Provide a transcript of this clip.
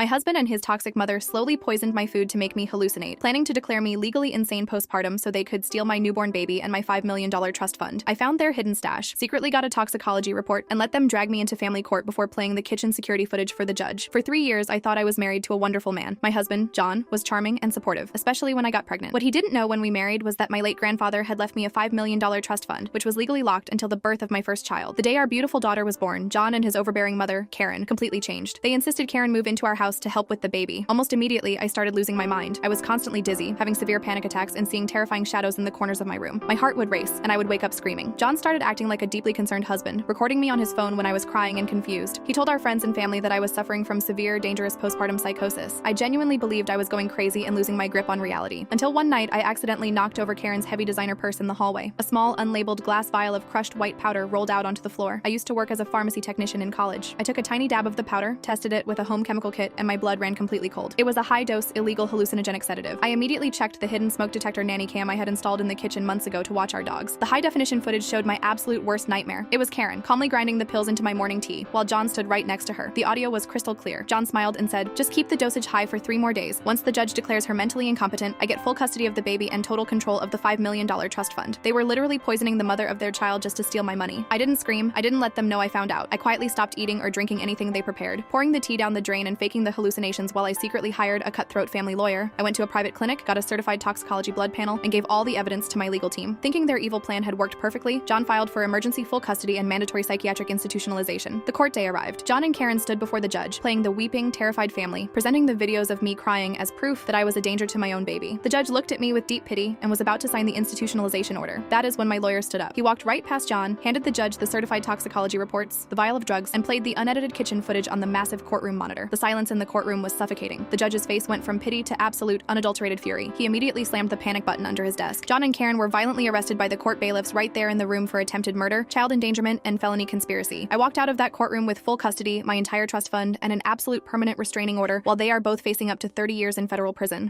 My husband and his toxic mother slowly poisoned my food to make me hallucinate, planning to declare me legally insane postpartum so they could steal my newborn baby and my $5 million trust fund. I found their hidden stash, secretly got a toxicology report, and let them drag me into family court before playing the kitchen security footage for the judge. For 3 years, I thought I was married to a wonderful man. My husband, John, was charming and supportive, especially when I got pregnant. What he didn't know when we married was that my late grandfather had left me a $5 million trust fund, which was legally locked until the birth of my first child. The day our beautiful daughter was born, John and his overbearing mother, Karen, completely changed. They insisted Karen move into our house to help with the baby. Almost immediately, I started losing my mind. I was constantly dizzy, having severe panic attacks, and seeing terrifying shadows in the corners of my room. My heart would race, and I would wake up screaming. John started acting like a deeply concerned husband, recording me on his phone when I was crying and confused. He told our friends and family that I was suffering from severe, dangerous postpartum psychosis. I genuinely believed I was going crazy and losing my grip on reality. Until one night, I accidentally knocked over Karen's heavy designer purse in the hallway. A small, unlabeled glass vial of crushed white powder rolled out onto the floor. I used to work as a pharmacy technician in college. I took a tiny dab of the powder, tested it with a home chemical kit, and my blood ran completely cold. It was a high-dose, illegal hallucinogenic sedative. I immediately checked the hidden smoke detector nanny cam I had installed in the kitchen months ago to watch our dogs. The high-definition footage showed my absolute worst nightmare. It was Karen, calmly grinding the pills into my morning tea, while John stood right next to her. The audio was crystal clear. John smiled and said, "Just keep the dosage high for 3 more days. Once the judge declares her mentally incompetent, I get full custody of the baby and total control of the $5 million trust fund." They were literally poisoning the mother of their child just to steal my money. I didn't scream. I didn't let them know I found out. I quietly stopped eating or drinking anything they prepared, pouring the tea down the drain and faking the hallucinations while I secretly hired a cutthroat family lawyer. I went to a private clinic, got a certified toxicology blood panel, and gave all the evidence to my legal team. Thinking their evil plan had worked perfectly, John filed for emergency full custody and mandatory psychiatric institutionalization. The court day arrived. John and Karen stood before the judge, playing the weeping, terrified family, presenting the videos of me crying as proof that I was a danger to my own baby. The judge looked at me with deep pity and was about to sign the institutionalization order. That is when my lawyer stood up. He walked right past John, handed the judge the certified toxicology reports, the vial of drugs, and played the unedited kitchen footage on the massive courtroom monitor. The silence in the courtroom was suffocating. The judge's face went from pity to absolute, unadulterated fury. He immediately slammed the panic button under his desk. John and Karen were violently arrested by the court bailiffs right there in the room for attempted murder, child endangerment, and felony conspiracy. I walked out of that courtroom with full custody, my entire trust fund, and an absolute permanent restraining order, while they are both facing up to 30 years in federal prison.